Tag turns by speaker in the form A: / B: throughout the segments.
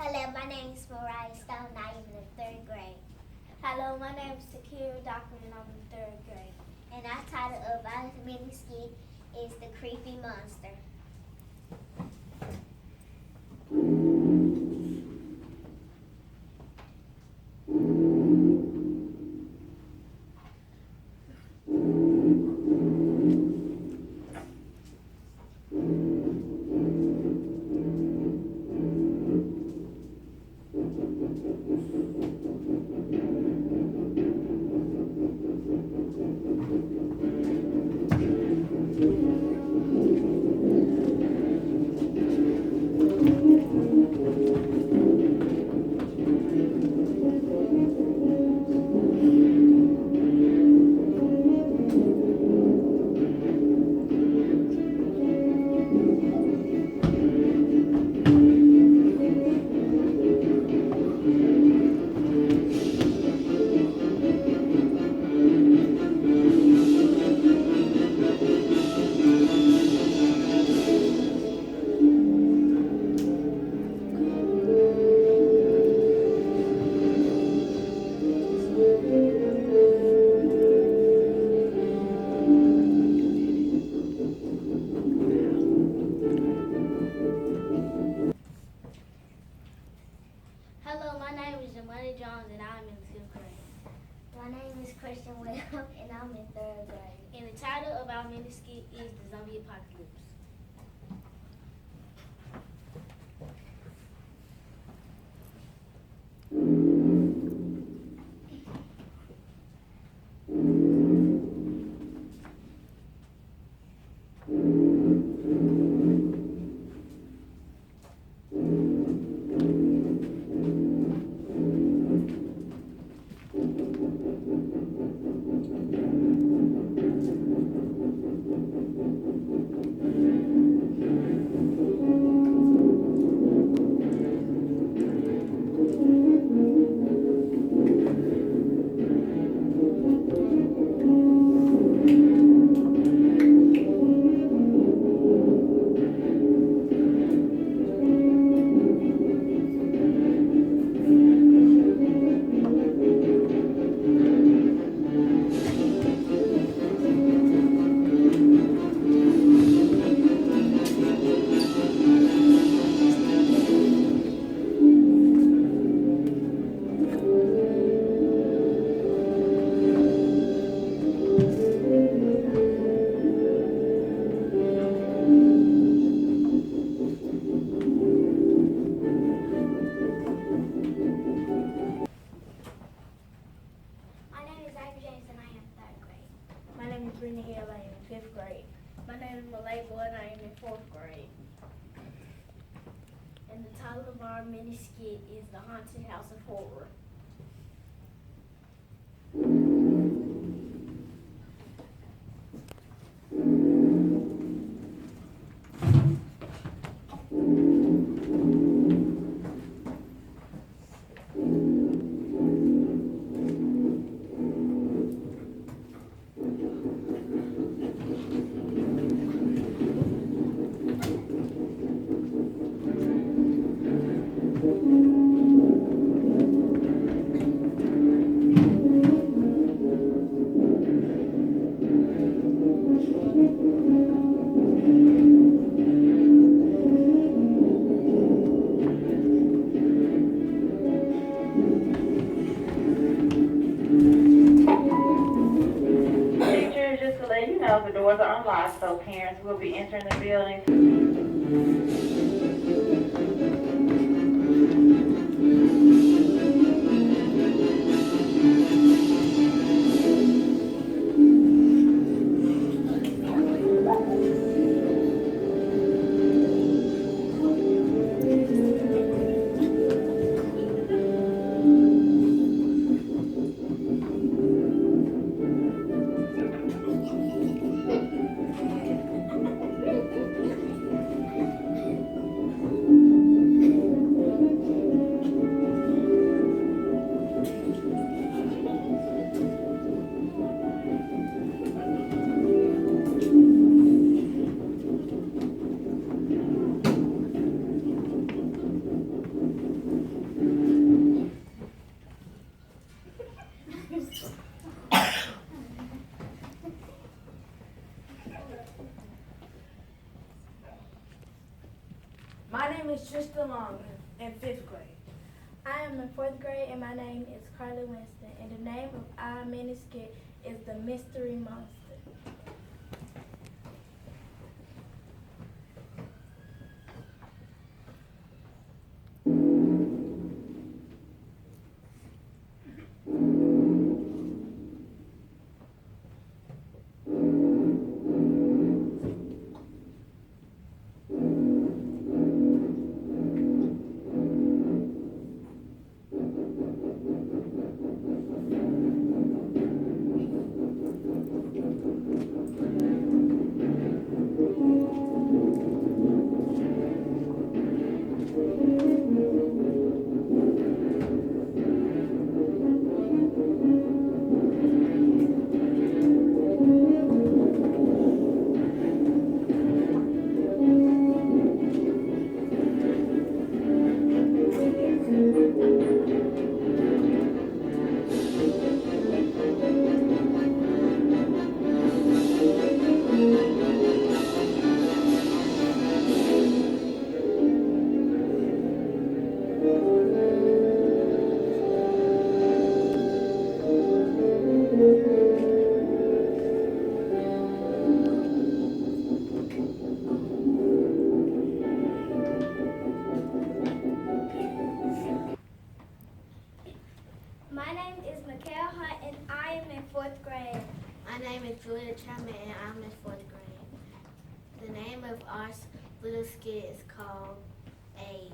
A: Hello, my name is Mariah Stone. I am in the third grade.
B: Hello, my name is Takira Dockman and I'm in third grade.
A: And our title of our mini skit is The Creepy Monster.
B: Hello, my name is Jamani Jones and I'm in fifth grade.
A: My name is Christian Webb and I'm in third grade.
B: And the title of our mini skit is The Zombie Apocalypse.
A: My name is Ivy James and I am third grade.
B: My name is Brittany Hill, I am in fifth grade. My name is Malay Boyd and I am in fourth grade. And the title of our mini skit is The Haunted House of Horror.
C: Teachers, just to let you know, the doors are unlocked, so parents will be entering the building.
D: My name is Tristan Long in 5th grade.
B: I am in 4th grade and my name is Carly Winston and the name of our mini skit is The Mystery Monster. My name is Mikhail Hunt and I am in 4th grade.
E: My name is Julia Chapman and I'm in 4th grade. The name of our little skit is called Age.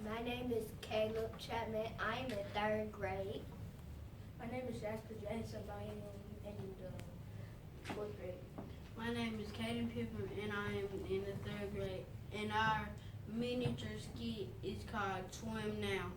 F: My name is Caleb Chapman. I am in 3rd grade.
B: My name is Jasper Jason. I am in the 4th grade.
G: My name is Caden Pippen and I am in the 3rd grade. And our miniature skit is called Swim Now.